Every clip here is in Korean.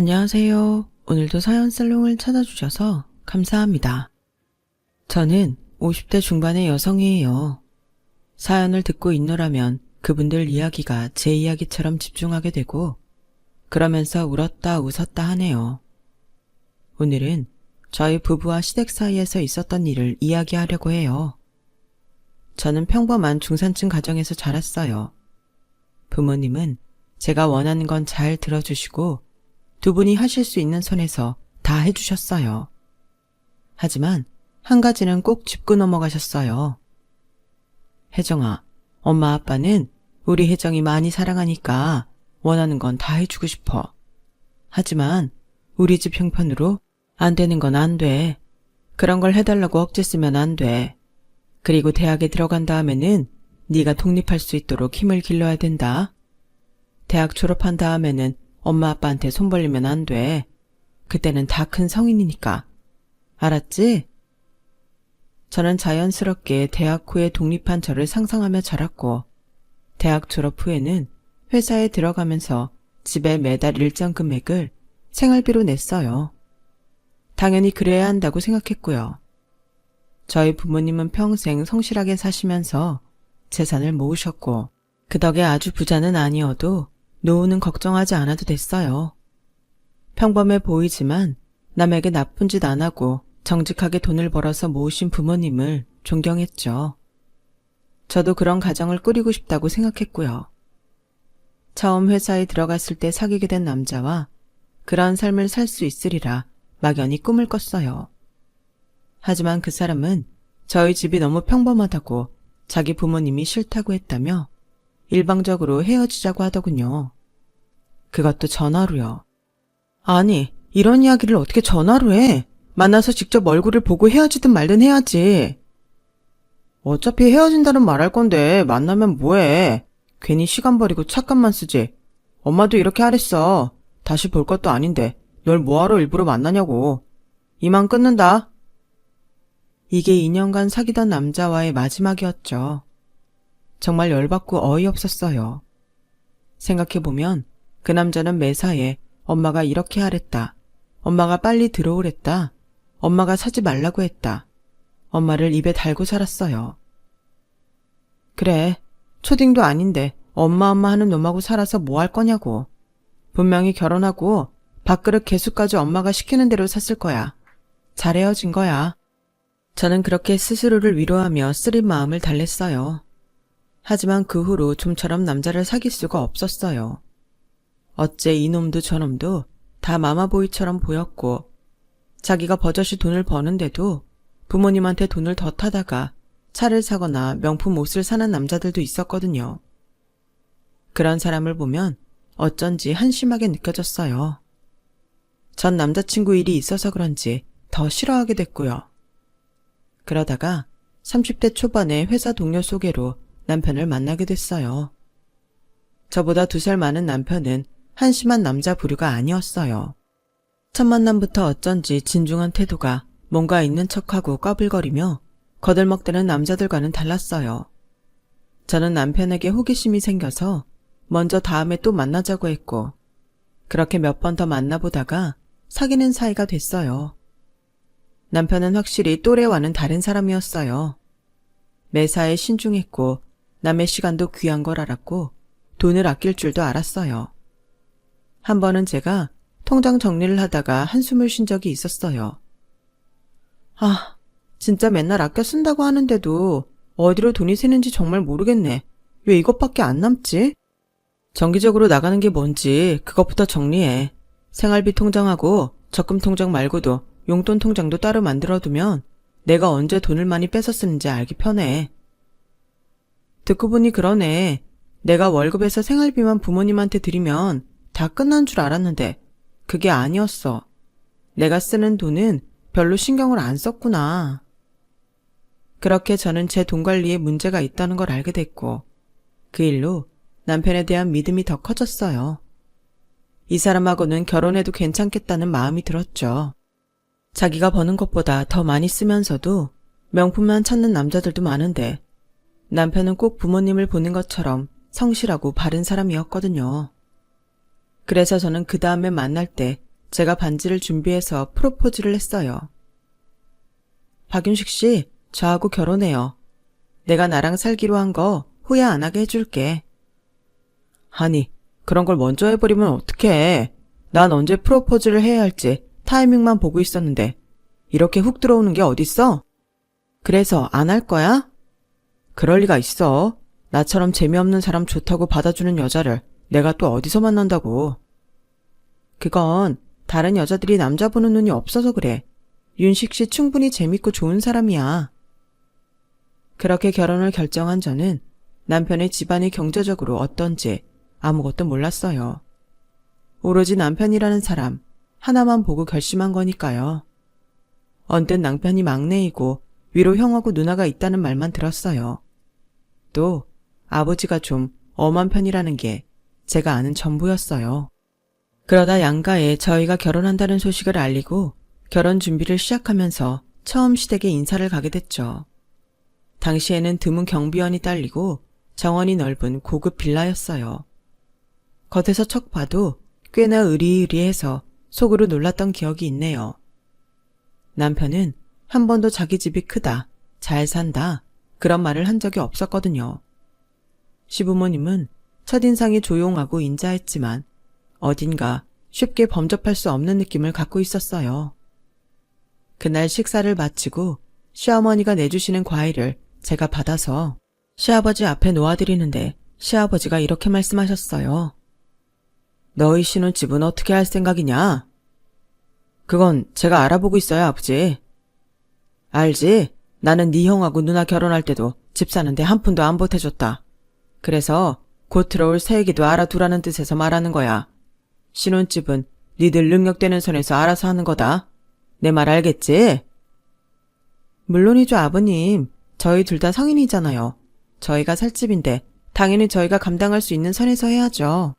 안녕하세요. 오늘도 사연 살롱을 찾아주셔서 감사합니다. 저는 50대 중반의 여성이에요. 사연을 듣고 있노라면 그분들 이야기가 제 이야기처럼 집중하게 되고 그러면서 울었다 웃었다 하네요. 오늘은 저희 부부와 시댁 사이에서 있었던 일을 이야기하려고 해요. 저는 평범한 중산층 가정에서 자랐어요. 부모님은 제가 원하는 건 잘 들어주시고 두 분이 하실 수 있는 선에서 다 해주셨어요. 하지만 한 가지는 꼭 짚고 넘어가셨어요. 혜정아, 엄마 아빠는 우리 혜정이 많이 사랑하니까 원하는 건 다 해주고 싶어. 하지만 우리 집 형편으로 안 되는 건 안 돼. 그런 걸 해달라고 억지 쓰면 안 돼. 그리고 대학에 들어간 다음에는 네가 독립할 수 있도록 힘을 길러야 된다. 대학 졸업한 다음에는 엄마 아빠한테 손 벌리면 안 돼. 그때는 다 큰 성인이니까. 알았지? 저는 자연스럽게 대학 후에 독립한 저를 상상하며 자랐고 대학 졸업 후에는 회사에 들어가면서 집에 매달 일정 금액을 생활비로 냈어요. 당연히 그래야 한다고 생각했고요. 저희 부모님은 평생 성실하게 사시면서 재산을 모으셨고 그 덕에 아주 부자는 아니어도 노후는 걱정하지 않아도 됐어요. 평범해 보이지만 남에게 나쁜 짓 안 하고 정직하게 돈을 벌어서 모으신 부모님을 존경했죠. 저도 그런 가정을 꾸리고 싶다고 생각했고요. 처음 회사에 들어갔을 때 사귀게 된 남자와 그런 삶을 살 수 있으리라 막연히 꿈을 꿨어요. 하지만 그 사람은 저희 집이 너무 평범하다고 자기 부모님이 싫다고 했다며 일방적으로 헤어지자고 하더군요. 그것도 전화로요. 아니, 이런 이야기를 어떻게 전화로 해? 만나서 직접 얼굴을 보고 헤어지든 말든 해야지. 어차피 헤어진다는 말 할 건데 만나면 뭐해? 괜히 시간 버리고 착각만 쓰지. 엄마도 이렇게 하랬어. 다시 볼 것도 아닌데 널 뭐하러 일부러 만나냐고. 이만 끊는다. 이게 2년간 사귀던 남자와의 마지막이었죠. 정말 열받고 어이없었어요. 생각해보면 그 남자는 매사에 엄마가 이렇게 하랬다. 엄마가 빨리 들어오랬다. 엄마가 사지 말라고 했다. 엄마를 입에 달고 살았어요. 그래, 초딩도 아닌데 엄마 하는 놈하고 살아서 뭐 할 거냐고. 분명히 결혼하고 밥그릇 개수까지 엄마가 시키는 대로 샀을 거야. 잘 헤어진 거야. 저는 그렇게 스스로를 위로하며 쓰린 마음을 달랬어요. 하지만 그 후로 좀처럼 남자를 사귈 수가 없었어요. 어째 이놈도 저놈도 다 마마보이처럼 보였고 자기가 버젓이 돈을 버는데도 부모님한테 돈을 더 타다가 차를 사거나 명품 옷을 사는 남자들도 있었거든요. 그런 사람을 보면 어쩐지 한심하게 느껴졌어요. 전 남자친구 일이 있어서 그런지 더 싫어하게 됐고요. 그러다가 30대 초반에 회사 동료 소개로 남편을 만나게 됐어요. 저보다 2살 많은 남편은 한심한 남자 부류가 아니었어요. 첫 만남부터 어쩐지 진중한 태도가 뭔가 있는 척하고 꺼불거리며 거들먹대는 남자들과는 달랐어요. 저는 남편에게 호기심이 생겨서 먼저 다음에 또 만나자고 했고 그렇게 몇 번 더 만나보다가 사귀는 사이가 됐어요. 남편은 확실히 또래와는 다른 사람이었어요. 매사에 신중했고 남의 시간도 귀한 걸 알았고 돈을 아낄 줄도 알았어요. 한 번은 제가 통장 정리를 하다가 한숨을 쉰 적이 있었어요. 아, 진짜 맨날 아껴 쓴다고 하는데도 어디로 돈이 새는지 정말 모르겠네. 왜 이것밖에 안 남지? 정기적으로 나가는 게 뭔지 그것부터 정리해. 생활비 통장하고 적금 통장 말고도 용돈 통장도 따로 만들어두면 내가 언제 돈을 많이 뺏어 쓰는지 알기 편해. 듣고 보니 그러네. 내가 월급에서 생활비만 부모님한테 드리면 다 끝난 줄 알았는데 그게 아니었어. 내가 쓰는 돈은 별로 신경을 안 썼구나. 그렇게 저는 제 돈 관리에 문제가 있다는 걸 알게 됐고 그 일로 남편에 대한 믿음이 더 커졌어요. 이 사람하고는 결혼해도 괜찮겠다는 마음이 들었죠. 자기가 버는 것보다 더 많이 쓰면서도 명품만 찾는 남자들도 많은데 남편은 꼭 부모님을 보는 것처럼 성실하고 바른 사람이었거든요. 그래서 저는 그 다음에 만날 때 제가 반지를 준비해서 프로포즈를 했어요. 박윤식 씨, 저하고 결혼해요. 내가 나랑 살기로 한 거 후회 안 하게 해줄게. 아니, 그런 걸 먼저 해버리면 어떡해. 난 언제 프로포즈를 해야 할지 타이밍만 보고 있었는데 이렇게 훅 들어오는 게 어딨어? 그래서 안 할 거야? 그럴 리가 있어. 나처럼 재미없는 사람 좋다고 받아주는 여자를 내가 또 어디서 만난다고. 그건 다른 여자들이 남자 보는 눈이 없어서 그래. 윤식 씨 충분히 재밌고 좋은 사람이야. 그렇게 결혼을 결정한 저는 남편의 집안이 경제적으로 어떤지 아무것도 몰랐어요. 오로지 남편이라는 사람 하나만 보고 결심한 거니까요. 언뜻 남편이 막내이고 위로 형하고 누나가 있다는 말만 들었어요. 또 아버지가 좀 엄한 편이라는 게 제가 아는 전부였어요. 그러다 양가에 저희가 결혼한다는 소식을 알리고 결혼 준비를 시작하면서 처음 시댁에 인사를 가게 됐죠. 당시에는 드문 경비원이 딸리고 정원이 넓은 고급 빌라였어요. 겉에서 척 봐도 꽤나 으리으리해서 속으로 놀랐던 기억이 있네요. 남편은 한 번도 자기 집이 크다, 잘 산다 그런 말을 한 적이 없었거든요. 시부모님은 첫인상이 조용하고 인자했지만 어딘가 쉽게 범접할 수 없는 느낌을 갖고 있었어요. 그날 식사를 마치고 시어머니가 내주시는 과일을 제가 받아서 시아버지 앞에 놓아드리는데 시아버지가 이렇게 말씀하셨어요. 너희 신혼집은 어떻게 할 생각이냐? 그건 제가 알아보고 있어요, 아버지. 알지? 나는 네 형하고 누나 결혼할 때도 집 사는데 한 푼도 안 보태줬다. 그래서 곧 들어올 새애기도 알아두라는 뜻에서 말하는 거야. 신혼집은 니들 능력되는 선에서 알아서 하는 거다. 내 말 알겠지? 물론이죠, 아버님. 저희 둘 다 성인이잖아요. 저희가 살 집인데 당연히 저희가 감당할 수 있는 선에서 해야죠.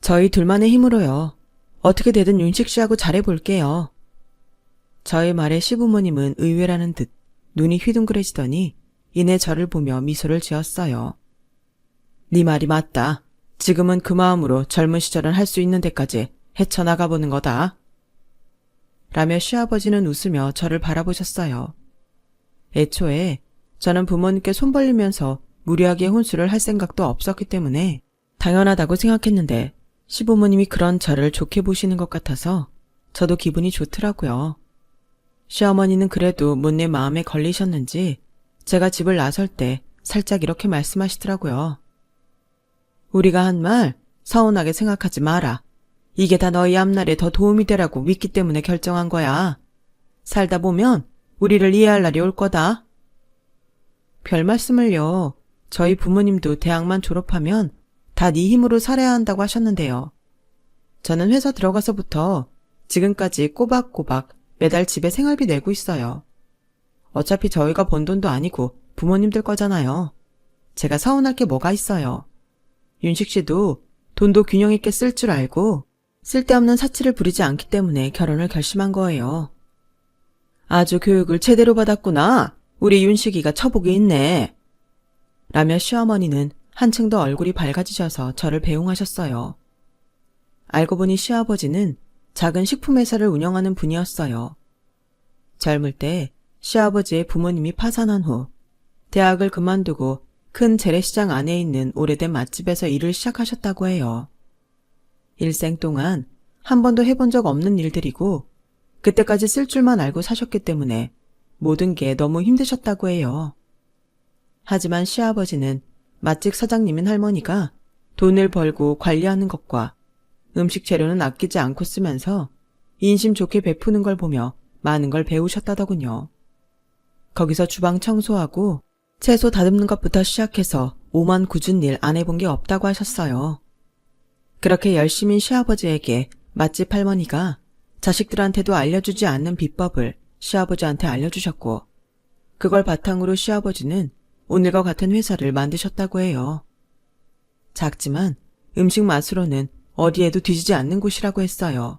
저희 둘만의 힘으로요. 어떻게 되든 윤식 씨하고 잘해볼게요. 저의 말에 시부모님은 의외라는 듯 눈이 휘둥그레지더니 이내 저를 보며 미소를 지었어요. 네 말이 맞다. 지금은 그 마음으로 젊은 시절은 할 수 있는 데까지 헤쳐나가보는 거다. 라며 시아버지는 웃으며 저를 바라보셨어요. 애초에 저는 부모님께 손 벌리면서 무리하게 혼수를 할 생각도 없었기 때문에 당연하다고 생각했는데 시부모님이 그런 저를 좋게 보시는 것 같아서 저도 기분이 좋더라고요. 시어머니는 그래도 못내 마음에 걸리셨는지 제가 집을 나설 때 살짝 이렇게 말씀하시더라고요. 우리가 한 말 서운하게 생각하지 마라. 이게 다 너희 앞날에 더 도움이 되라고 믿기 때문에 결정한 거야. 살다 보면 우리를 이해할 날이 올 거다. 별 말씀을요. 저희 부모님도 대학만 졸업하면 다 네 힘으로 살아야 한다고 하셨는데요. 저는 회사 들어가서부터 지금까지 꼬박꼬박 매달 집에 생활비 내고 있어요. 어차피 저희가 번 돈도 아니고 부모님들 거잖아요. 제가 서운할 게 뭐가 있어요. 윤식 씨도 돈도 균형 있게 쓸 줄 알고 쓸데없는 사치를 부리지 않기 때문에 결혼을 결심한 거예요. 아주 교육을 제대로 받았구나. 우리 윤식이가 처복이 있네. 라며 시어머니는 한층 더 얼굴이 밝아지셔서 저를 배웅하셨어요. 알고 보니 시아버지는 작은 식품회사를 운영하는 분이었어요. 젊을 때 시아버지의 부모님이 파산한 후 대학을 그만두고 큰 재래시장 안에 있는 오래된 맛집에서 일을 시작하셨다고 해요. 일생 동안 한 번도 해본 적 없는 일들이고 그때까지 쓸 줄만 알고 사셨기 때문에 모든 게 너무 힘드셨다고 해요. 하지만 시아버지는 맛집 사장님인 할머니가 돈을 벌고 관리하는 것과 음식 재료는 아끼지 않고 쓰면서 인심 좋게 베푸는 걸 보며 많은 걸 배우셨다더군요. 거기서 주방 청소하고 채소 다듬는 것부터 시작해서 오만 굳은 일 안 해본 게 없다고 하셨어요. 그렇게 열심인 시아버지에게 맛집 할머니가 자식들한테도 알려주지 않는 비법을 시아버지한테 알려주셨고 그걸 바탕으로 시아버지는 오늘과 같은 회사를 만드셨다고 해요. 작지만 음식 맛으로는 어디에도 뒤지지 않는 곳이라고 했어요.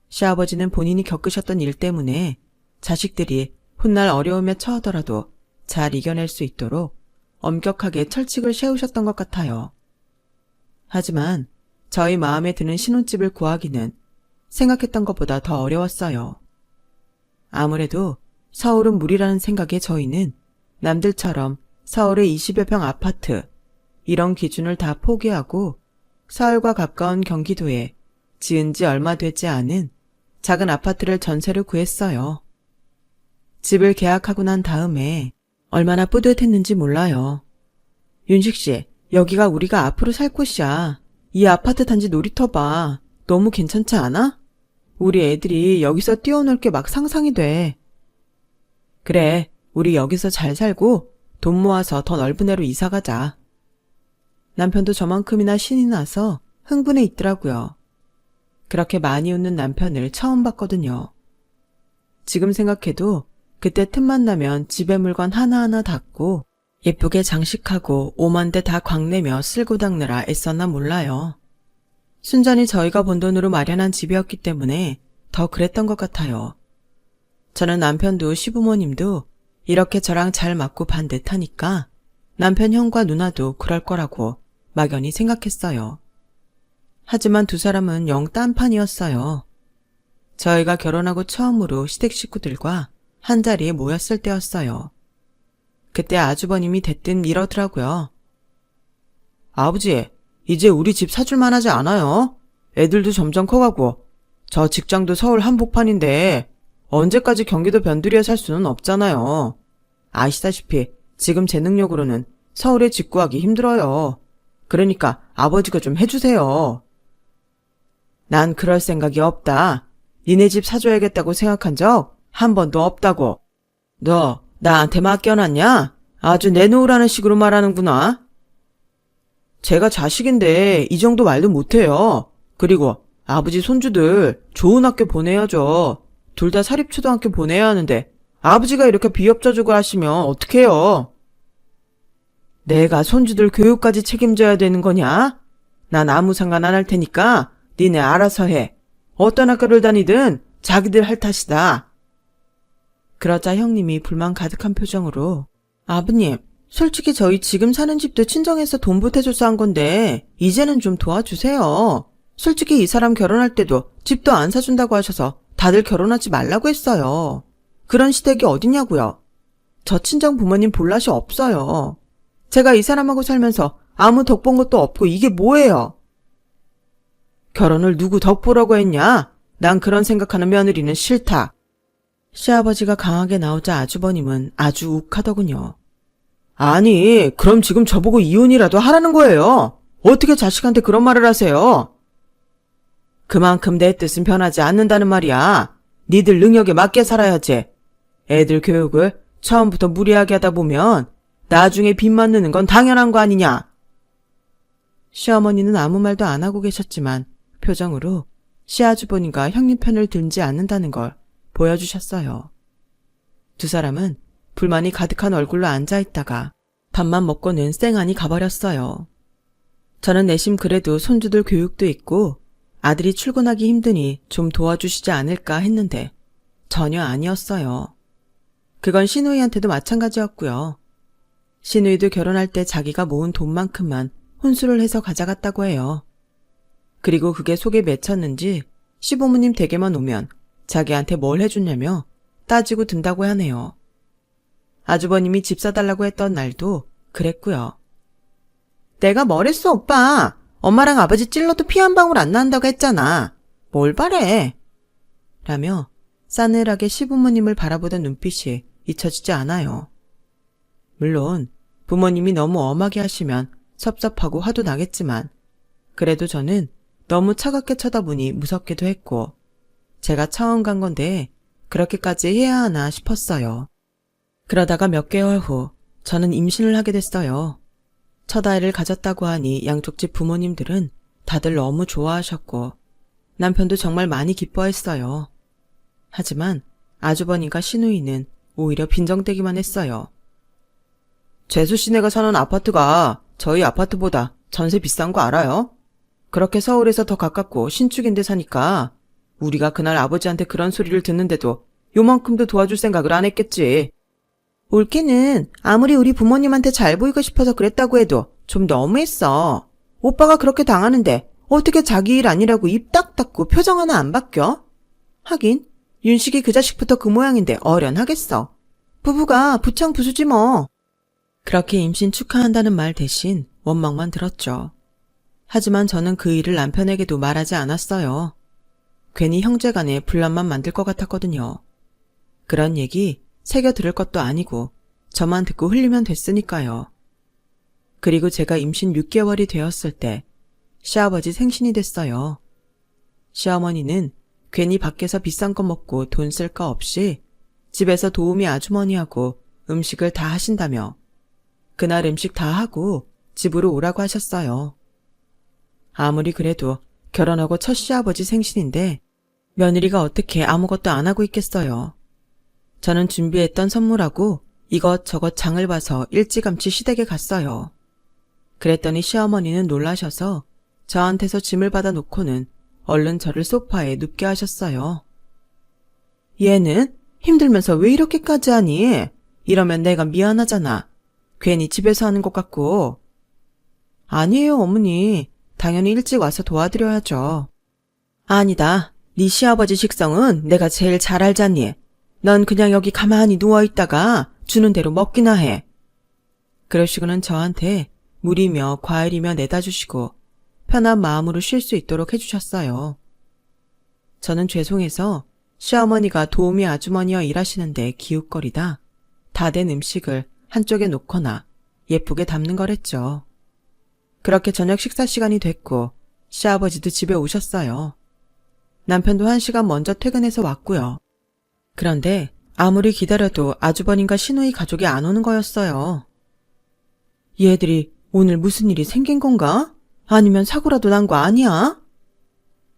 시아버지는 본인이 겪으셨던 일 때문에 자식들이 훗날 어려움에 처하더라도 잘 이겨낼 수 있도록 엄격하게 철칙을 세우셨던 것 같아요. 하지만 저희 마음에 드는 신혼집을 구하기는 생각했던 것보다 더 어려웠어요. 아무래도 서울은 무리라는 생각에 저희는 남들처럼 서울의 20여 평 아파트, 이런 기준을 다 포기하고 서울과 가까운 경기도에 지은 지 얼마 되지 않은 작은 아파트를 전세로 구했어요. 집을 계약하고 난 다음에 얼마나 뿌듯했는지 몰라요. 윤식 씨, 여기가 우리가 앞으로 살 곳이야. 이 아파트 단지 놀이터 봐. 너무 괜찮지 않아? 우리 애들이 여기서 뛰어놀 게 막 상상이 돼. 그래, 우리 여기서 잘 살고 돈 모아서 더 넓은 애로 이사 가자. 남편도 저만큼이나 신이 나서 흥분해 있더라고요. 그렇게 많이 웃는 남편을 처음 봤거든요. 지금 생각해도 그때 틈만 나면 집에 물건 하나하나 닦고 예쁘게 장식하고 오만대 다 광내며 쓸고 닦느라 애썼나 몰라요. 순전히 저희가 번 돈으로 마련한 집이었기 때문에 더 그랬던 것 같아요. 저는 남편도 시부모님도 이렇게 저랑 잘 맞고 반듯하니까 남편 형과 누나도 그럴 거라고 막연히 생각했어요. 하지만 두 사람은 영 딴판이었어요. 저희가 결혼하고 처음으로 시댁 식구들과 한자리에 모였을 때였어요. 그때 아주버님이 대뜸 이러더라고요. 아버지, 이제 우리 집 사줄만 하지 않아요? 애들도 점점 커가고 저 직장도 서울 한복판인데 언제까지 경기도 변두리에 살 수는 없잖아요. 아시다시피 지금 제 능력으로는 서울에 집 구하기 힘들어요. 그러니까 아버지가 좀 해주세요. 난 그럴 생각이 없다. 니네 집 사줘야겠다고 생각한 적 한 번도 없다고. 너 나한테 맡겨놨냐? 아주 내놓으라는 식으로 말하는구나. 제가 자식인데 이 정도 말도 못해요. 그리고 아버지 손주들 좋은 학교 보내야죠. 둘 다 사립초등학교 보내야 하는데 아버지가 이렇게 비협조적으로 하시면 어떡해요? 내가 손주들 교육까지 책임져야 되는 거냐? 난 아무 상관 안 할 테니까 니네 알아서 해. 어떤 학교를 다니든 자기들 할 탓이다. 그러자 형님이 불만 가득한 표정으로 아버님, 솔직히 저희 지금 사는 집도 친정에서 돈 보태줘서 한 건데 이제는 좀 도와주세요. 솔직히 이 사람 결혼할 때도 집도 안 사준다고 하셔서 다들 결혼하지 말라고 했어요. 그런 시댁이 어디냐고요. 저 친정 부모님 볼낯이 없어요. 제가 이 사람하고 살면서 아무 덕 본 것도 없고 이게 뭐예요? 결혼을 누구 덕 보라고 했냐? 난 그런 생각하는 며느리는 싫다. 시아버지가 강하게 나오자 아주버님은 아주 욱하더군요. 아니, 그럼 지금 저보고 이혼이라도 하라는 거예요. 어떻게 자식한테 그런 말을 하세요? 그만큼 내 뜻은 변하지 않는다는 말이야. 니들 능력에 맞게 살아야지. 애들 교육을 처음부터 무리하게 하다 보면 나중에 빚만 느는 건 당연한 거 아니냐. 시어머니는 아무 말도 안 하고 계셨지만 표정으로 시아주버님과 형님 편을 들지 않는다는 걸 보여주셨어요. 두 사람은 불만이 가득한 얼굴로 앉아있다가 밥만 먹고는 쌩안이 가버렸어요. 저는 내심 그래도 손주들 교육도 있고 아들이 출근하기 힘드니 좀 도와주시지 않을까 했는데 전혀 아니었어요. 그건 신우이한테도 마찬가지였고요. 신우이도 결혼할 때 자기가 모은 돈만큼만 혼수를 해서 가져갔다고 해요. 그리고 그게 속에 맺혔는지 시부모님 댁에만 오면 자기한테 뭘 해줬냐며 따지고 든다고 하네요. 아주버님이 집 사달라고 했던 날도 그랬고요. 내가 뭘 했어, 오빠. 엄마랑 아버지 찔러도 피 한 방울 안 난다고 했잖아. 뭘 바래? 라며 싸늘하게 시부모님을 바라보던 눈빛이 잊혀지지 않아요. 물론 부모님이 너무 엄하게 하시면 섭섭하고 화도 나겠지만 그래도 저는 너무 차갑게 쳐다보니 무섭기도 했고 제가 처음 간 건데 그렇게까지 해야 하나 싶었어요. 그러다가 몇 개월 후 저는 임신을 하게 됐어요. 첫 아이를 가졌다고 하니 양쪽 집 부모님들은 다들 너무 좋아하셨고 남편도 정말 많이 기뻐했어요. 하지만 아주버님과 시누이는 오히려 빈정대기만 했어요. 재수 씨네가 사는 아파트가 저희 아파트보다 전세 비싼 거 알아요? 그렇게 서울에서 더 가깝고 신축인데 사니까 우리가 그날 아버지한테 그런 소리를 듣는데도 요만큼도 도와줄 생각을 안 했겠지. 올케는 아무리 우리 부모님한테 잘 보이고 싶어서 그랬다고 해도 좀 너무했어. 오빠가 그렇게 당하는데 어떻게 자기 일 아니라고 입 딱 닫고 표정 하나 안 바뀌어? 하긴 윤식이 그 자식부터 그 모양인데 어련하겠어. 부부가 부창부수지 뭐. 그렇게 임신 축하한다는 말 대신 원망만 들었죠. 하지만 저는 그 일을 남편에게도 말하지 않았어요. 괜히 형제간에 분란만 만들 것 같았거든요. 그런 얘기 새겨 들을 것도 아니고 저만 듣고 흘리면 됐으니까요. 그리고 제가 임신 6개월이 되었을 때 시아버지 생신이 됐어요. 시어머니는 괜히 밖에서 비싼 거 먹고 돈 쓸 거 없이 집에서 도우미 아주머니하고 음식을 다 하신다며 그날 음식 다 하고 집으로 오라고 하셨어요. 아무리 그래도 결혼하고 첫 시아버지 생신인데 며느리가 어떻게 아무것도 안 하고 있겠어요. 저는 준비했던 선물하고 이것저것 장을 봐서 일찌감치 시댁에 갔어요. 그랬더니 시어머니는 놀라셔서 저한테서 짐을 받아놓고는 얼른 저를 소파에 눕게 하셨어요. 얘는 힘들면서 왜 이렇게까지 하니? 이러면 내가 미안하잖아. 괜히 집에서 하는 것 같고. 아니에요, 어머니. 당연히 일찍 와서 도와드려야죠. 아니다. 네 시아버지 식성은 내가 제일 잘 알잖니. 넌 그냥 여기 가만히 누워있다가 주는 대로 먹기나 해. 그러시고는 저한테 물이며 과일이며 내다 주시고 편한 마음으로 쉴 수 있도록 해주셨어요. 저는 죄송해서 시어머니가 도우미 아주머니와 일하시는데 기웃거리다 다 된 음식을 한쪽에 놓거나 예쁘게 담는 거랬죠. 그렇게 저녁 식사 시간이 됐고 시아버지도 집에 오셨어요. 남편도 1시간 먼저 퇴근해서 왔고요. 그런데 아무리 기다려도 아주버님과 시누이 가족이 안 오는 거였어요. 얘들이 오늘 무슨 일이 생긴 건가? 아니면 사고라도 난 거 아니야?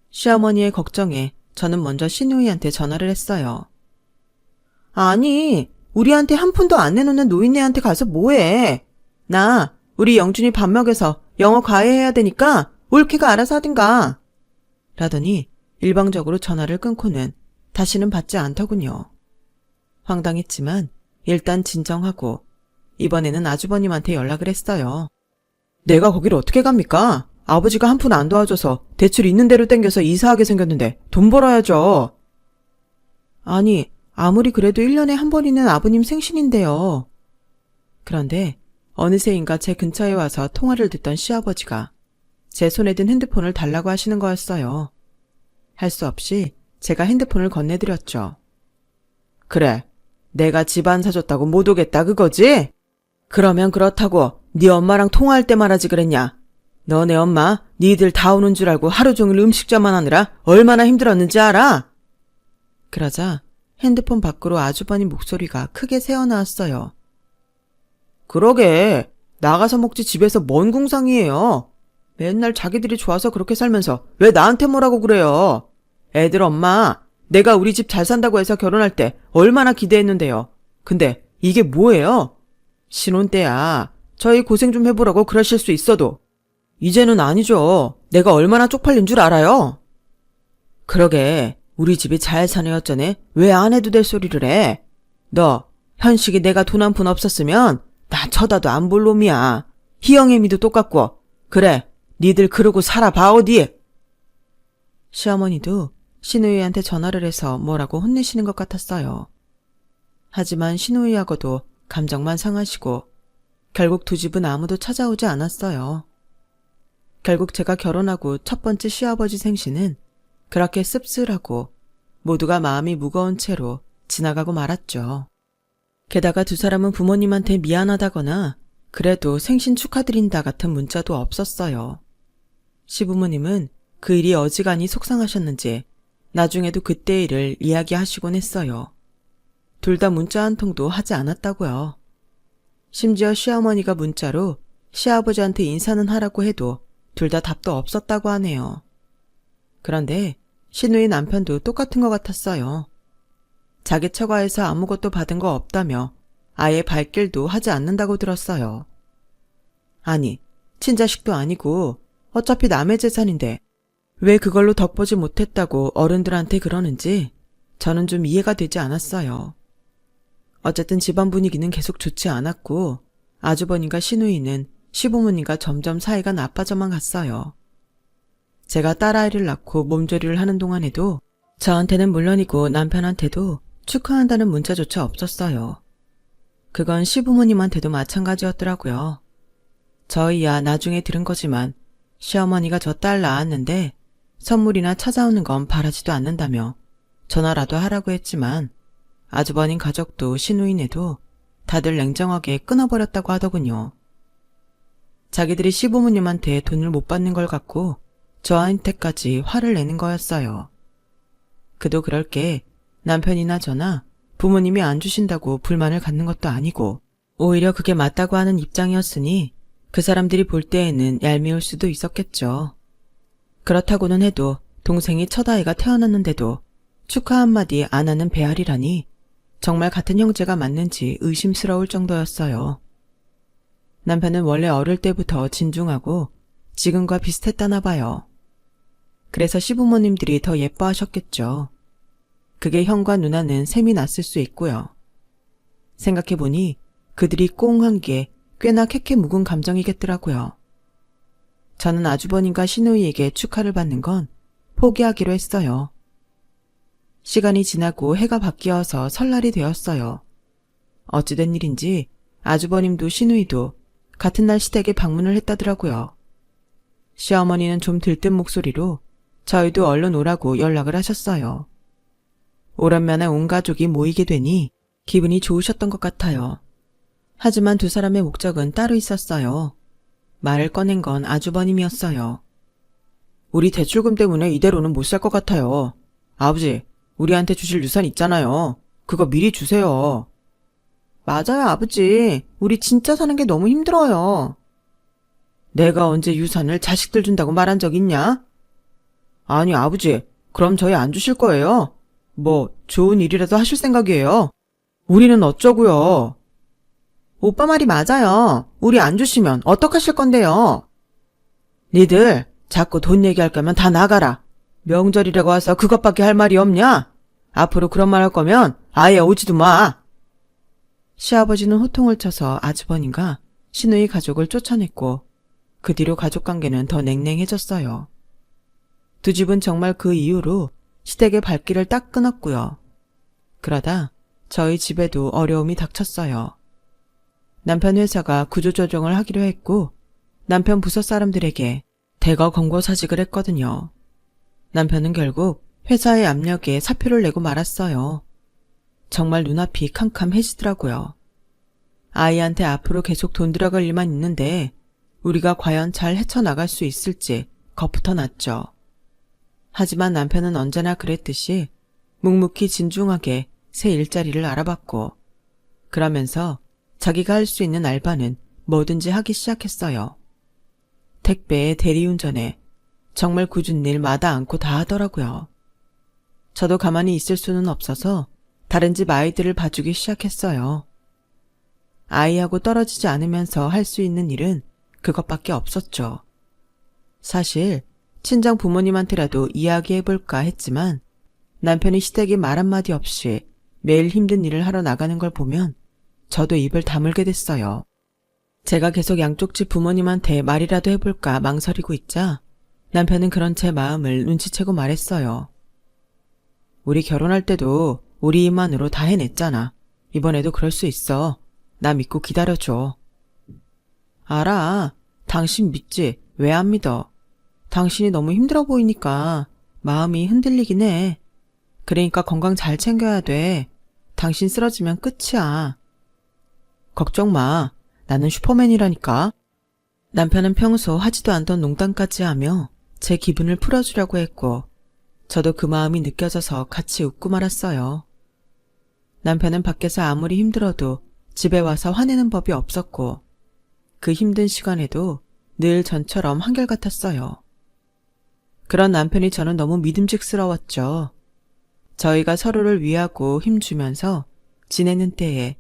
시어머니의 걱정에 저는 먼저 시누이한테 전화를 했어요. 아니, 우리한테 한 푼도 안 내놓는 노인네한테 가서 뭐해? 나 우리 영준이 밥 먹여서 영어 과외해야 되니까 올케가 알아서 하든가. 라더니 일방적으로 전화를 끊고는 다시는 받지 않더군요. 황당했지만 일단 진정하고 이번에는 아주버님한테 연락을 했어요. 내가 거기를 어떻게 갑니까? 아버지가 한 푼 안 도와줘서 대출 있는 대로 땡겨서 이사하게 생겼는데 돈 벌어야죠. 아니, 아무리 그래도 1년에 한 번이는 아버님 생신인데요. 그런데 어느새인가 제 근처에 와서 통화를 듣던 시아버지가 제 손에 든 핸드폰을 달라고 하시는 거였어요. 할 수 없이 제가 핸드폰을 건네드렸죠. 그래, 내가 집 안 사줬다고 못 오겠다 그거지? 그러면 그렇다고 네 엄마랑 통화할 때 말하지 그랬냐? 너네 엄마 니들 다 오는 줄 알고 하루 종일 음식점만 하느라 얼마나 힘들었는지 알아? 그러자 핸드폰 밖으로 아주버님 목소리가 크게 새어나왔어요. 그러게, 나가서 먹지 집에서 뭔 궁상이에요. 맨날 자기들이 좋아서 그렇게 살면서 왜 나한테 뭐라고 그래요? 애들 엄마, 내가 우리 집 잘 산다고 해서 결혼할 때 얼마나 기대했는데요. 근데 이게 뭐예요? 신혼 때야 저희 고생 좀 해보라고 그러실 수 있어도 이제는 아니죠. 내가 얼마나 쪽팔린 줄 알아요? 그러게, 우리 집이 잘 사는 여전에 왜 안 해도 될 소리를 해? 너 현식이 내가 돈 한 푼 없었으면 나 쳐다도 안 볼 놈이야. 희영애미도 똑같고. 그래, 니들 그러고 살아봐 어디. 시어머니도 시누이한테 전화를 해서 뭐라고 혼내시는 것 같았어요. 하지만 시누이하고도 감정만 상하시고 결국 두 집은 아무도 찾아오지 않았어요. 결국 제가 결혼하고 첫 번째 시아버지 생신은 그렇게 씁쓸하고 모두가 마음이 무거운 채로 지나가고 말았죠. 게다가 두 사람은 부모님한테 미안하다거나 그래도 생신 축하드린다 같은 문자도 없었어요. 시부모님은 그 일이 어지간히 속상하셨는지 나중에도 그때 일을 이야기하시곤 했어요. 둘 다 문자 한 통도 하지 않았다고요. 심지어 시어머니가 문자로 시아버지한테 인사는 하라고 해도 둘 다 답도 없었다고 하네요. 그런데 시누이 남편도 똑같은 것 같았어요. 자기 처가에서 아무것도 받은 거 없다며 아예 발길도 하지 않는다고 들었어요. 아니, 친자식도 아니고 어차피 남의 재산인데 왜 그걸로 덕보지 못했다고 어른들한테 그러는지 저는 좀 이해가 되지 않았어요. 어쨌든 집안 분위기는 계속 좋지 않았고 아주버님과 시누이는 시부모님과 점점 사이가 나빠져만 갔어요. 제가 딸아이를 낳고 몸조리를 하는 동안에도 저한테는 물론이고 남편한테도 축하한다는 문자조차 없었어요. 그건 시부모님한테도 마찬가지였더라고요. 저희야 나중에 들은 거지만 시어머니가 저 딸 낳았는데 선물이나 찾아오는 건 바라지도 않는다며 전화라도 하라고 했지만 아주버님 가족도 시누이네도 다들 냉정하게 끊어버렸다고 하더군요. 자기들이 시부모님한테 돈을 못 받는 걸 갖고 저한테까지 화를 내는 거였어요. 그도 그럴 게 남편이나 저나 부모님이 안 주신다고 불만을 갖는 것도 아니고 오히려 그게 맞다고 하는 입장이었으니 그 사람들이 볼 때에는 얄미울 수도 있었겠죠. 그렇다고는 해도 동생이 첫 아이가 태어났는데도 축하 한마디 안 하는 배알이라니 정말 같은 형제가 맞는지 의심스러울 정도였어요. 남편은 원래 어릴 때부터 진중하고 지금과 비슷했다나 봐요. 그래서 시부모님들이 더 예뻐하셨겠죠. 그게 형과 누나는 셈이 났을 수 있고요. 생각해보니 그들이 꽁한 게 꽤나 캐캐 묵은 감정이겠더라고요. 저는 아주버님과 시누이에게 축하를 받는 건 포기하기로 했어요. 시간이 지나고 해가 바뀌어서 설날이 되었어요. 어찌된 일인지 아주버님도 시누이도 같은 날 시댁에 방문을 했다더라고요. 시어머니는 좀 들뜬 목소리로 저희도 얼른 오라고 연락을 하셨어요. 오랜만에 온 가족이 모이게 되니 기분이 좋으셨던 것 같아요. 하지만 두 사람의 목적은 따로 있었어요. 말을 꺼낸 건 아주버님이었어요. 우리 대출금 때문에 이대로는 못 살 것 같아요. 아버지, 우리한테 주실 유산 있잖아요. 그거 미리 주세요. 맞아요, 아버지. 우리 진짜 사는 게 너무 힘들어요. 내가 언제 유산을 자식들 준다고 말한 적 있냐? 아니, 아버지, 그럼 저희 안 주실 거예요? 뭐 좋은 일이라도 하실 생각이에요? 우리는 어쩌고요? 오빠 말이 맞아요. 우리 안 주시면 어떡하실 건데요? 니들 자꾸 돈 얘기할 거면 다 나가라. 명절이라고 와서 그것밖에 할 말이 없냐? 앞으로 그런 말 할 거면 아예 오지도 마. 시아버지는 호통을 쳐서 아주버님과 시누이 가족을 쫓아냈고 그 뒤로 가족관계는 더 냉랭해졌어요. 두 집은 정말 그 이후로 시댁의 발길을 딱 끊었고요. 그러다 저희 집에도 어려움이 닥쳤어요. 남편 회사가 구조조정을 하기로 했고 남편 부서 사람들에게 대거 권고사직을 했거든요. 남편은 결국 회사의 압력에 사표를 내고 말았어요. 정말 눈앞이 캄캄해지더라고요. 아이한테 앞으로 계속 돈 들어갈 일만 있는데 우리가 과연 잘 헤쳐나갈 수 있을지 겁부터 났죠. 하지만 남편은 언제나 그랬듯이 묵묵히 진중하게 새 일자리를 알아봤고 그러면서 자기가 할 수 있는 알바는 뭐든지 하기 시작했어요. 택배에 대리운전에 정말 굳은 일 마다 않고 다 하더라고요. 저도 가만히 있을 수는 없어서 다른 집 아이들을 봐주기 시작했어요. 아이하고 떨어지지 않으면서 할 수 있는 일은 그것밖에 없었죠. 사실 친정 부모님한테라도 이야기해볼까 했지만 남편이 시댁에 말 한마디 없이 매일 힘든 일을 하러 나가는 걸 보면 저도 입을 다물게 됐어요. 제가 계속 양쪽 집 부모님한테 말이라도 해볼까 망설이고 있자 남편은 그런 제 마음을 눈치채고 말했어요. 우리 결혼할 때도 우리 힘만으로 다 해냈잖아. 이번에도 그럴 수 있어. 나 믿고 기다려줘. 알아. 당신 믿지? 왜 안 믿어? 당신이 너무 힘들어 보이니까 마음이 흔들리긴 해. 그러니까 건강 잘 챙겨야 돼. 당신 쓰러지면 끝이야. 걱정 마. 나는 슈퍼맨이라니까. 남편은 평소 하지도 않던 농담까지 하며 제 기분을 풀어주려고 했고 저도 그 마음이 느껴져서 같이 웃고 말았어요. 남편은 밖에서 아무리 힘들어도 집에 와서 화내는 법이 없었고 그 힘든 시간에도 늘 전처럼 한결같았어요. 그런 남편이 저는 너무 믿음직스러웠죠. 저희가 서로를 위하고 힘주면서 지내는 때에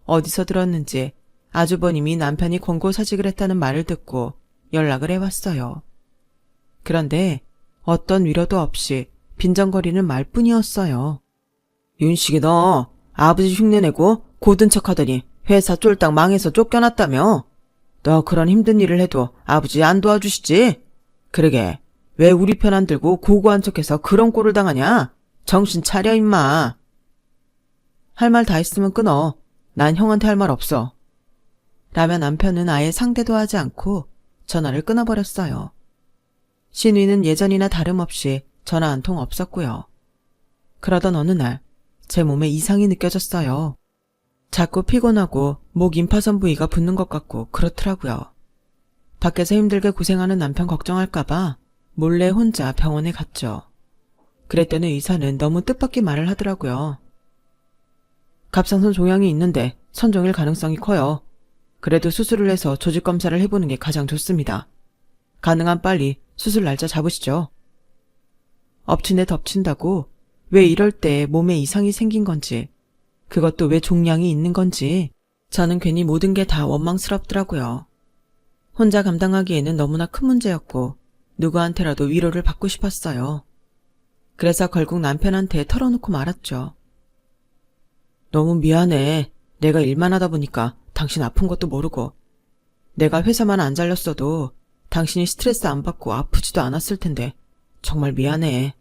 어디서 들었는지 아주버님이 남편이 권고사직을 했다는 말을 듣고 연락을 해왔어요. 그런데 어떤 위로도 없이 빈정거리는 말뿐이었어요. 윤식이 너 아버지 흉내내고 고든 척하더니 회사 쫄딱 망해서 쫓겨났다며? 너 그런 힘든 일을 해도 아버지 안 도와주시지? 그러게 왜 우리 편 안 들고 고고한 척해서 그런 꼴을 당하냐? 정신 차려 임마. 할 말 다 했으면 끊어. 난 형한테 할 말 없어. 라며 남편은 아예 상대도 하지 않고 전화를 끊어버렸어요. 신우이는 예전이나 다름없이 전화 한 통 없었고요. 그러던 어느 날 제 몸에 이상이 느껴졌어요. 자꾸 피곤하고 목 임파선 부위가 붓는 것 같고 그렇더라고요. 밖에서 힘들게 고생하는 남편 걱정할까봐 몰래 혼자 병원에 갔죠. 그랬더니 의사는 너무 뜻밖의 말을 하더라고요. 갑상선 종양이 있는데 선종일 가능성이 커요. 그래도 수술을 해서 조직 검사를 해보는 게 가장 좋습니다. 가능한 빨리 수술 날짜 잡으시죠. 엎친데 덮친다고 왜 이럴 때 몸에 이상이 생긴 건지, 그것도 왜 종양이 있는 건지 저는 괜히 모든 게 다 원망스럽더라고요. 혼자 감당하기에는 너무나 큰 문제였고 누구한테라도 위로를 받고 싶었어요. 그래서 결국 남편한테 털어놓고 말았죠. 너무 미안해. 내가 일만 하다 보니까 당신 아픈 것도 모르고. 내가 회사만 안 잘렸어도 당신이 스트레스 안 받고 아프지도 않았을 텐데 정말 미안해.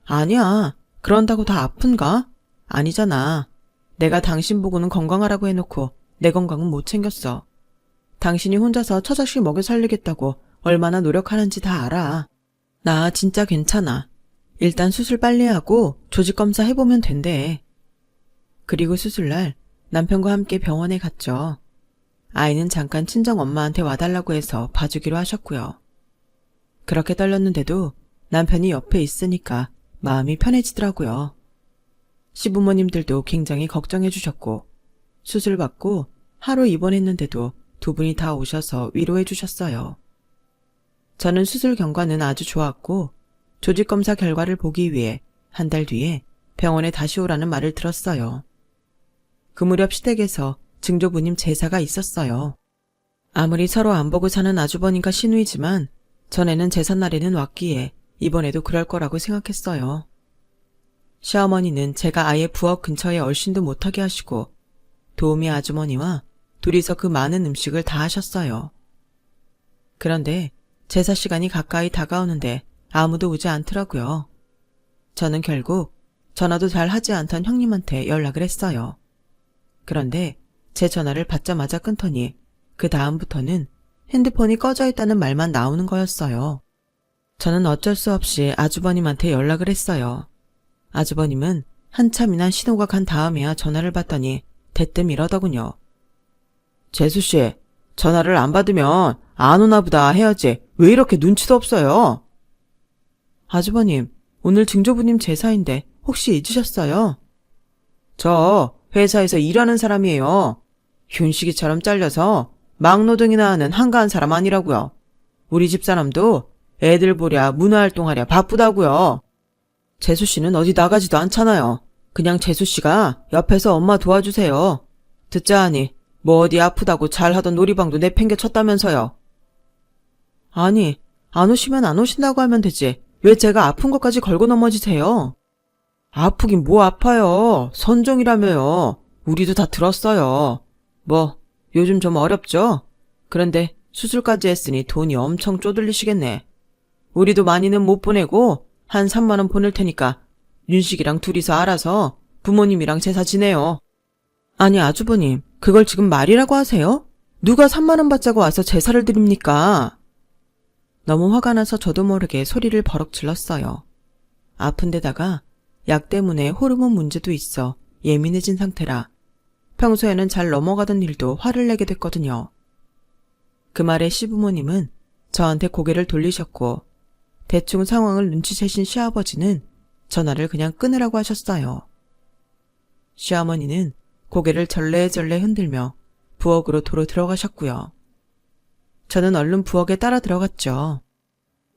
아니야. 그런다고 다 아픈가? 아니잖아. 내가 당신 보고는 건강하라고 해놓고 내 건강은 못 챙겼어. 당신이 혼자서 처자식 먹여 살리겠다고 얼마나 노력하는지 다 알아. 나 진짜 괜찮아. 일단 수술 빨리 하고 조직 검사 해보면 된대. 그리고 수술날 남편과 함께 병원에 갔죠. 아이는 잠깐 친정 엄마한테 와달라고 해서 봐주기로 하셨고요. 그렇게 떨렸는데도 남편이 옆에 있으니까 마음이 편해지더라고요. 시부모님들도 굉장히 걱정해 주셨고 수술 받고 하루 입원했는데도 두 분이 다 오셔서 위로해 주셨어요. 저는 수술 경과는 아주 좋았고 조직검사 결과를 보기 위해 한 달 뒤에 병원에 다시 오라는 말을 들었어요. 그 무렵 시댁에서 증조부님 제사가 있었어요. 아무리 서로 안 보고 사는 아주버님과 시누이지만 전에는 제삿날에는 왔기에 이번에도 그럴 거라고 생각했어요. 시어머니는 제가 아예 부엌 근처에 얼씬도 못하게 하시고 도우미 아주머니와 둘이서 그 많은 음식을 다 하셨어요. 그런데 제사 시간이 가까이 다가오는데 아무도 오지 않더라고요. 저는 결국 전화도 잘 하지 않던 형님한테 연락을 했어요. 그런데 제 전화를 받자마자 끊더니 그 다음부터는 핸드폰이 꺼져 있다는 말만 나오는 거였어요. 저는 어쩔 수 없이 아주버님한테 연락을 했어요. 아주버님은 한참이나 신호가 간 다음에야 전화를 받더니 대뜸 이러더군요. 재수씨, 전화를 안 받으면 안 오나 보다 해야지 왜 이렇게 눈치도 없어요? 아주버님, 오늘 증조부님 제사인데 혹시 잊으셨어요? 저 회사에서 일하는 사람이에요. 윤식이처럼 잘려서 막노동이나 하는 한가한 사람 아니라고요. 우리 집사람도 애들 보랴 문화활동하랴 바쁘다고요. 재수씨는 어디 나가지도 않잖아요. 그냥 재수씨가 옆에서 엄마 도와주세요. 듣자 하니 뭐 어디 아프다고 잘하던 놀이방도 내팽개쳤다면서요. 아니, 안 오시면 안 오신다고 하면 되지. 왜 제가 아픈 것까지 걸고 넘어지세요? 아프긴 뭐 아파요. 선종이라며요. 우리도 다 들었어요. 뭐 요즘 좀 어렵죠? 그런데 수술까지 했으니 돈이 엄청 쪼들리시겠네. 우리도 많이는 못 보내고 한 3만 원 보낼 테니까 윤식이랑 둘이서 알아서 부모님이랑 제사 지내요. 아니 아주버님, 그걸 지금 말이라고 하세요? 누가 3만 원 받자고 와서 제사를 드립니까? 너무 화가 나서 저도 모르게 소리를 버럭 질렀어요. 아픈 데다가 약 때문에 호르몬 문제도 있어 예민해진 상태라 평소에는 잘 넘어가던 일도 화를 내게 됐거든요. 그 말에 시부모님은 저한테 고개를 돌리셨고 대충 상황을 눈치채신 시아버지는 전화를 그냥 끊으라고 하셨어요. 시어머니는 고개를 절레절레 흔들며 부엌으로 도로 들어가셨고요. 저는 얼른 부엌에 따라 들어갔죠.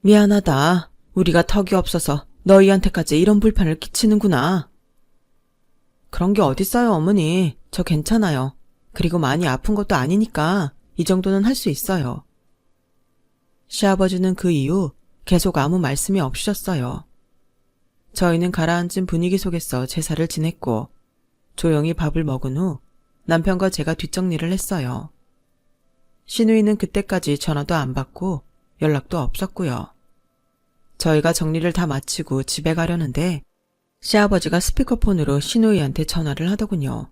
미안하다. 우리가 턱이 없어서 너희한테까지 이런 불편을 끼치는구나. 그런 게 어딨어요, 어머니. 저 괜찮아요. 그리고 많이 아픈 것도 아니니까 이 정도는 할 수 있어요. 시아버지는 그 이후 계속 아무 말씀이 없으셨어요. 저희는 가라앉은 분위기 속에서 제사를 지냈고 조용히 밥을 먹은 후 남편과 제가 뒷정리를 했어요. 시누이는 그때까지 전화도 안 받고 연락도 없었고요. 저희가 정리를 다 마치고 집에 가려는데 시아버지가 스피커폰으로 시누이한테 전화를 하더군요.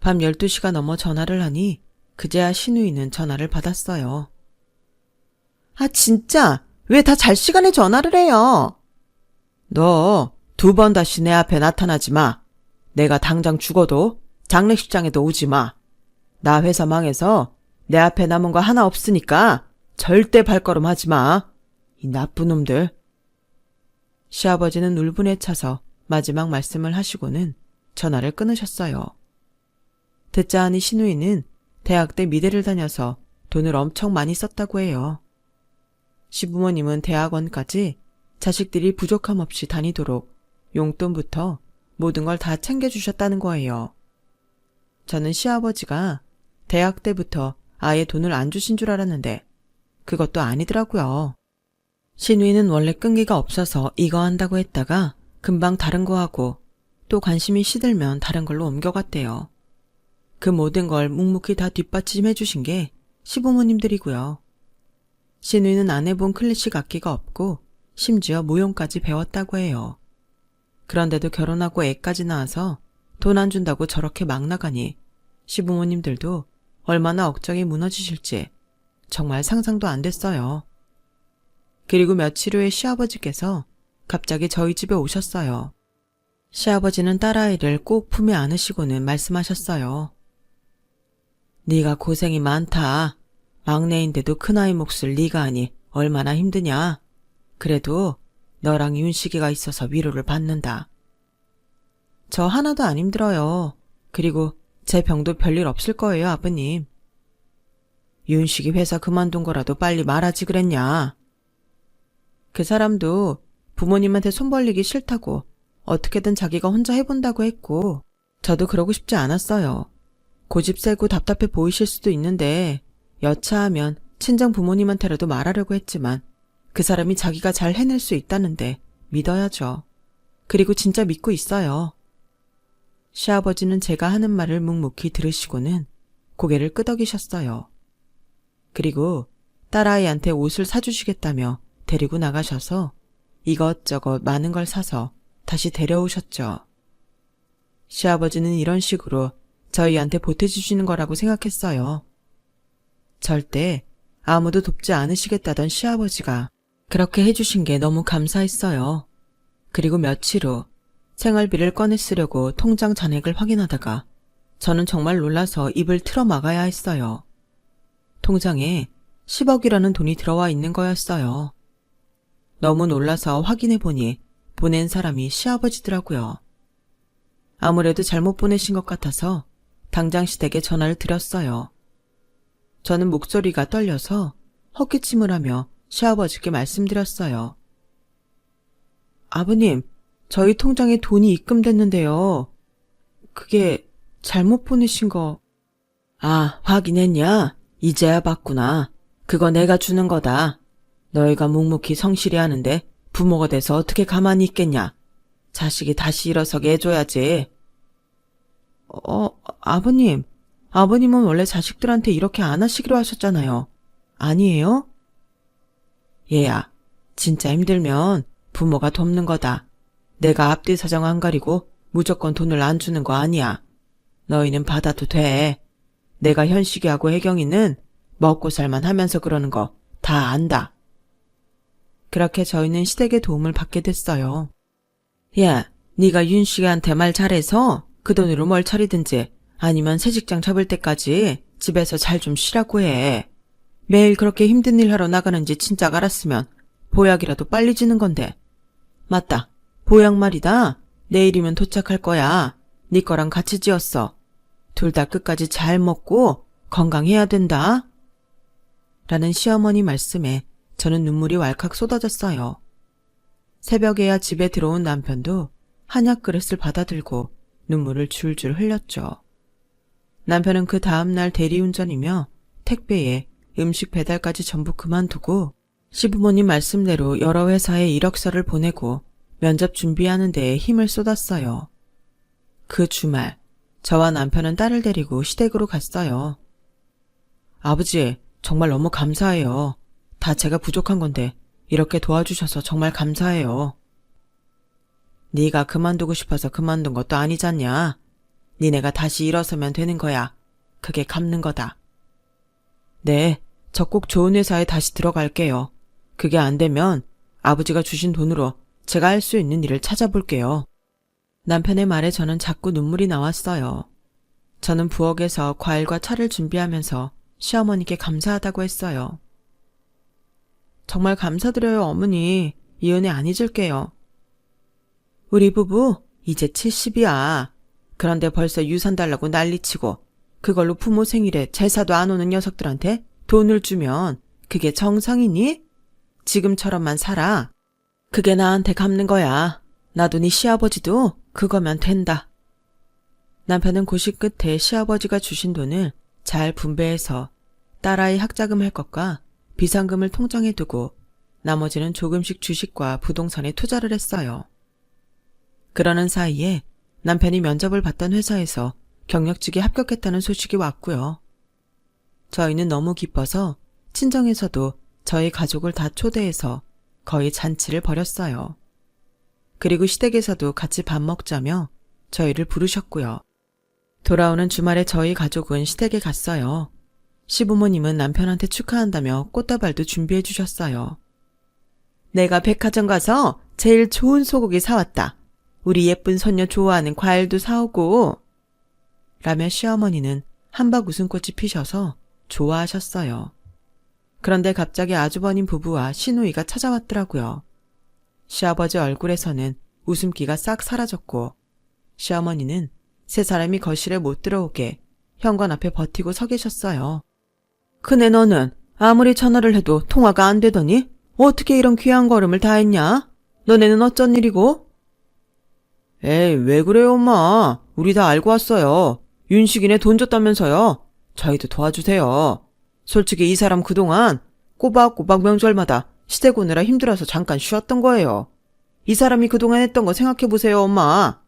밤 12시가 넘어 전화를 하니 그제야 시누이는 전화를 받았어요. 아, 진짜? 왜 다 잘 시간에 전화를 해요? 너 2번 다시 내 앞에 나타나지 마. 내가 당장 죽어도 장례식장에도 오지 마. 나 회사 망해서 내 앞에 남은 거 하나 없으니까 절대 발걸음 하지 마. 이 나쁜 놈들. 시아버지는 울분에 차서 마지막 말씀을 하시고는 전화를 끊으셨어요. 듣자 하니 시누이는 대학 때 미대를 다녀서 돈을 엄청 많이 썼다고 해요. 시부모님은 대학원까지 자식들이 부족함 없이 다니도록 용돈부터 모든 걸 다 챙겨주셨다는 거예요. 저는 시아버지가 대학 때부터 아예 돈을 안 주신 줄 알았는데 그것도 아니더라고요. 시누이는 원래 끈기가 없어서 이거 한다고 했다가 금방 다른 거 하고 또 관심이 시들면 다른 걸로 옮겨갔대요. 그 모든 걸 묵묵히 다 뒷받침해 주신 게 시부모님들이고요. 시누이는 안 해본 클래식 악기가 없고 심지어 무용까지 배웠다고 해요. 그런데도 결혼하고 애까지 낳아서 돈 안 준다고 저렇게 막 나가니 시부모님들도 얼마나 억장이 무너지실지 정말 상상도 안 됐어요. 그리고 며칠 후에 시아버지께서 갑자기 저희 집에 오셨어요. 시아버지는 딸아이를 꼭 품에 안으시고는 말씀하셨어요. 네가 고생이 많다. 막내인데도 큰아이 몫을 네가 하니 얼마나 힘드냐. 그래도 너랑 윤식이가 있어서 위로를 받는다. 저 하나도 안 힘들어요. 그리고 제 병도 별일 없을 거예요, 아버님. 윤식이 회사 그만둔 거라도 빨리 말하지 그랬냐. 그 사람도 부모님한테 손 벌리기 싫다고 어떻게든 자기가 혼자 해본다고 했고 저도 그러고 싶지 않았어요. 고집 세고 답답해 보이실 수도 있는데 여차하면 친정 부모님한테라도 말하려고 했지만 그 사람이 자기가 잘 해낼 수 있다는데 믿어야죠. 그리고 진짜 믿고 있어요. 시아버지는 제가 하는 말을 묵묵히 들으시고는 고개를 끄덕이셨어요. 그리고 딸아이한테 옷을 사주시겠다며 데리고 나가셔서 이것저것 많은 걸 사서 다시 데려오셨죠. 시아버지는 이런 식으로 저희한테 보태주시는 거라고 생각했어요. 절대 아무도 돕지 않으시겠다던 시아버지가 그렇게 해주신 게 너무 감사했어요. 그리고 며칠 후 생활비를 꺼내 쓰려고 통장 잔액을 확인하다가 저는 정말 놀라서 입을 틀어 막아야 했어요. 통장에 10억이라는 돈이 들어와 있는 거였어요. 너무 놀라서 확인해 보니 보낸 사람이 시아버지더라고요. 아무래도 잘못 보내신 것 같아서 당장 시댁에 전화를 드렸어요. 저는 목소리가 떨려서 헛기침을 하며 시아버지께 말씀드렸어요. 아버님, 저희 통장에 돈이 입금됐는데요. 그게 잘못 보내신 거. 아, 확인했냐? 이제야 봤구나. 그거 내가 주는 거다. 너희가 묵묵히 성실히 하는데 부모가 돼서 어떻게 가만히 있겠냐. 자식이 다시 일어서게 해줘야지. 아버님. 아버님은 원래 자식들한테 이렇게 안 하시기로 하셨잖아요. 아니에요? 얘야, 진짜 힘들면 부모가 돕는 거다. 내가 앞뒤 사정 안 가리고 무조건 돈을 안 주는 거 아니야. 너희는 받아도 돼. 내가 현식이하고 혜경이는 먹고 살만 하면서 그러는 거 다 안다. 그렇게 저희는 시댁의 도움을 받게 됐어요. 야, 네가 윤식이한테 말 잘해서 그 돈으로 뭘 차리든지 아니면 새 직장 잡을 때까지 집에서 잘 좀 쉬라고 해. 매일 그렇게 힘든 일 하러 나가는지 진작 알았으면 보약이라도 빨리 지는 건데. 맞다. 보약 말이다. 내일이면 도착할 거야. 네 거랑 같이 지었어. 둘 다 끝까지 잘 먹고 건강해야 된다. 라는 시어머니 말씀에 저는 눈물이 왈칵 쏟아졌어요. 새벽에야 집에 들어온 남편도 한약 그릇을 받아들고 눈물을 줄줄 흘렸죠. 남편은 그 다음날 대리운전이며 택배에 음식 배달까지 전부 그만두고 시부모님 말씀대로 여러 회사에 이력서를 보내고 면접 준비하는 데에 힘을 쏟았어요. 그 주말 저와 남편은 딸을 데리고 시댁으로 갔어요. 아버지, 정말 너무 감사해요. 다 제가 부족한 건데 이렇게 도와주셔서 정말 감사해요. 네가 그만두고 싶어서 그만둔 것도 아니잖냐. 니네가 다시 일어서면 되는 거야. 그게 갚는 거다. 네, 저 꼭 좋은 회사에 다시 들어갈게요. 그게 안 되면 아버지가 주신 돈으로 제가 할 수 있는 일을 찾아볼게요. 남편의 말에 저는 자꾸 눈물이 나왔어요. 저는 부엌에서 과일과 차를 준비하면서 시어머니께 감사하다고 했어요. 정말 감사드려요, 어머니. 이 은혜 안 잊을게요. 우리 부부 이제 70이야. 그런데 벌써 유산 달라고 난리치고 그걸로 부모 생일에 제사도 안 오는 녀석들한테 돈을 주면 그게 정상이니? 지금처럼만 살아. 그게 나한테 갚는 거야. 나도 네 시아버지도 그거면 된다. 남편은 고시 끝에 시아버지가 주신 돈을 잘 분배해서 딸아이 학자금 할 것과 비상금을 통장에 두고 나머지는 조금씩 주식과 부동산에 투자를 했어요. 그러는 사이에 남편이 면접을 봤던 회사에서 경력직에 합격했다는 소식이 왔고요. 저희는 너무 기뻐서 친정에서도 저희 가족을 다 초대해서 거의 잔치를 벌였어요. 그리고 시댁에서도 같이 밥 먹자며 저희를 부르셨고요. 돌아오는 주말에 저희 가족은 시댁에 갔어요. 시부모님은 남편한테 축하한다며 꽃다발도 준비해 주셨어요. 내가 백화점 가서 제일 좋은 소고기 사왔다. 우리 예쁜 손녀 좋아하는 과일도 사오고. 라며 시어머니는 한박 웃음꽃이 피셔서 좋아하셨어요. 그런데 갑자기 아주버님 부부와 시누이가 찾아왔더라고요. 시아버지 얼굴에서는 웃음기가 싹 사라졌고 시어머니는 세 사람이 거실에 못 들어오게 현관 앞에 버티고 서 계셨어요. 그네 너는 아무리 전화를 해도 통화가 안 되더니 어떻게 이런 귀한 걸음을 다 했냐? 너네는 어쩐 일이고? 에이, 왜 그래요, 엄마? 우리 다 알고 왔어요. 윤식이네 돈 줬다면서요. 저희도 도와주세요. 솔직히 이 사람 그동안 꼬박꼬박 명절마다 시댁 오느라 힘들어서 잠깐 쉬었던 거예요. 이 사람이 그동안 했던 거 생각해보세요, 엄마.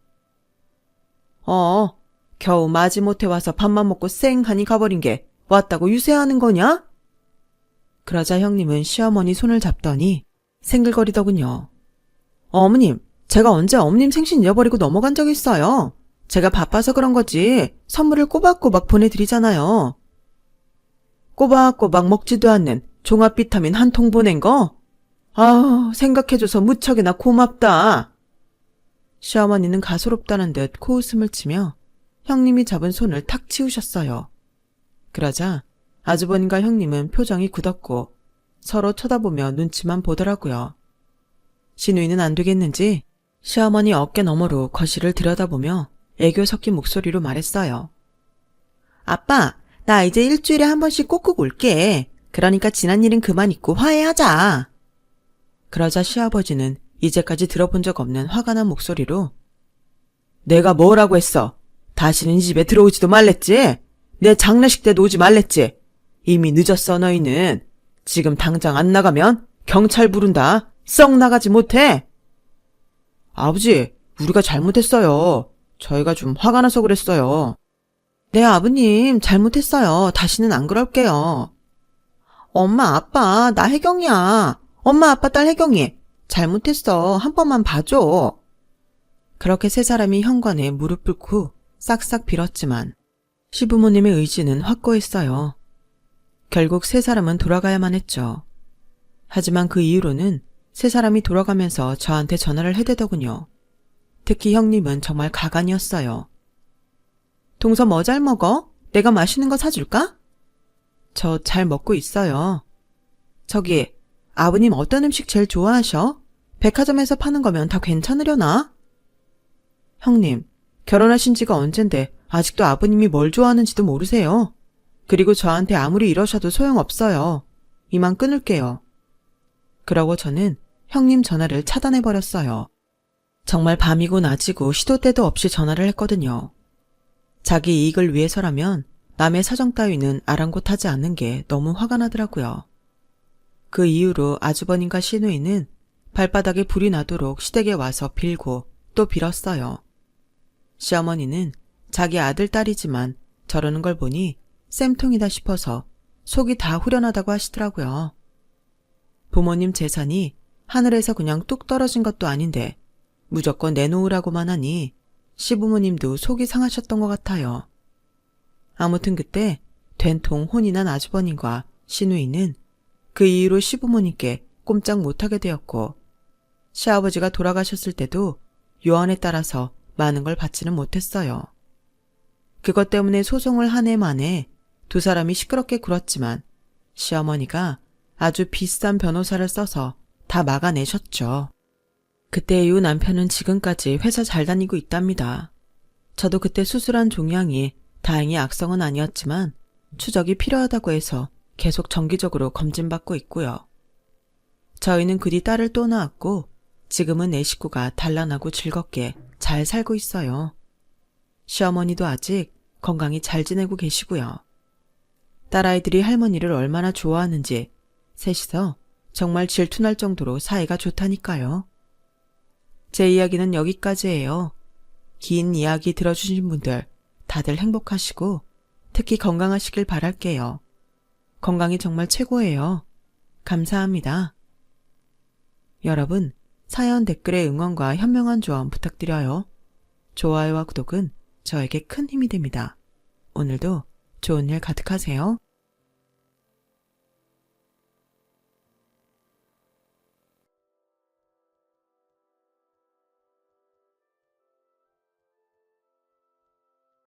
겨우 마지못해 와서 밥만 먹고 쌩하니 가버린 게 왔다고 유세하는 거냐? 그러자 형님은 시어머니 손을 잡더니 생글거리더군요. 어머님, 제가 언제 어머님 생신 잃어버리고 넘어간 적 있어요. 제가 바빠서 그런 거지 선물을 꼬박꼬박 보내드리잖아요. 꼬박꼬박 먹지도 않는 종합 비타민 한 통 보낸 거? 아, 생각해줘서 무척이나 고맙다. 시어머니는 가소롭다는 듯 코웃음을 치며 형님이 잡은 손을 탁 치우셨어요. 그러자 아주버님과 형님은 표정이 굳었고 서로 쳐다보며 눈치만 보더라고요. 시누이는 안 되겠는지 시어머니 어깨 너머로 거실을 들여다보며 애교 섞인 목소리로 말했어요. 아빠, 나 이제 일주일에 한 번씩 꼭꼭 올게. 그러니까 지난 일은 그만 잊고 화해하자. 그러자 시아버지는 이제까지 들어본 적 없는 화가 난 목소리로 내가 뭐라고 했어? 다시는 이 집에 들어오지도 말랬지? 내 장례식 때도 오지 말랬지? 이미 늦었어 너희는. 지금 당장 안 나가면 경찰 부른다. 썩 나가지 못해. 아버지, 우리가 잘못했어요. 저희가 좀 화가 나서 그랬어요. 네, 아버님, 잘못했어요. 다시는 안 그럴게요. 엄마, 아빠, 나 혜경이야. 엄마, 아빠, 딸 혜경이. 잘못했어. 한 번만 봐줘. 그렇게 세 사람이 현관에 무릎 꿇고 싹싹 빌었지만 시부모님의 의지는 확고했어요. 결국 세 사람은 돌아가야만 했죠. 하지만 그 이후로는 세 사람이 돌아가면서 저한테 전화를 해대더군요. 특히 형님은 정말 가관이었어요. 동서 뭐 잘 먹어? 내가 맛있는 거 사줄까? 저 잘 먹고 있어요. 저기, 아버님 어떤 음식 제일 좋아하셔? 백화점에서 파는 거면 다 괜찮으려나? 형님, 결혼하신 지가 언젠데 아직도 아버님이 뭘 좋아하는지도 모르세요. 그리고 저한테 아무리 이러셔도 소용없어요. 이만 끊을게요. 그러고 저는 형님 전화를 차단해버렸어요. 정말 밤이고 낮이고 시도 때도 없이 전화를 했거든요. 자기 이익을 위해서라면 남의 사정 따위는 아랑곳하지 않는 게 너무 화가 나더라고요. 그 이후로 아주버님과 시누이는 발바닥에 불이 나도록 시댁에 와서 빌고 또 빌었어요. 시어머니는 자기 아들 딸이지만 저러는 걸 보니 쌤통이다 싶어서 속이 다 후련하다고 하시더라고요. 부모님 재산이 하늘에서 그냥 뚝 떨어진 것도 아닌데 무조건 내놓으라고만 하니 시부모님도 속이 상하셨던 것 같아요. 아무튼 그때 된통 혼이 난 아주버님과 시누이는 그 이후로 시부모님께 꼼짝 못하게 되었고, 시아버지가 돌아가셨을 때도 요한에 따라서 많은 걸 받지는 못했어요. 그것 때문에 소송을 한 해 만에 두 사람이 시끄럽게 굴었지만 시어머니가 아주 비싼 변호사를 써서 다 막아내셨죠. 그때 이후 남편은 지금까지 회사 잘 다니고 있답니다. 저도 그때 수술한 종양이 다행히 악성은 아니었지만 추적이 필요하다고 해서 계속 정기적으로 검진받고 있고요. 저희는 그 뒤 딸을 또 낳았고 지금은 네 식구가 단란하고 즐겁게 잘 살고 있어요. 시어머니도 아직 건강히 잘 지내고 계시고요. 딸아이들이 할머니를 얼마나 좋아하는지 셋이서 정말 질투날 정도로 사이가 좋다니까요. 제 이야기는 여기까지예요. 긴 이야기 들어주신 분들 다들 행복하시고 특히 건강하시길 바랄게요. 건강이 정말 최고예요. 감사합니다. 여러분, 사연 댓글에 응원과 현명한 조언 부탁드려요. 좋아요와 구독은 저에게 큰 힘이 됩니다. 오늘도 좋은 일 가득하세요.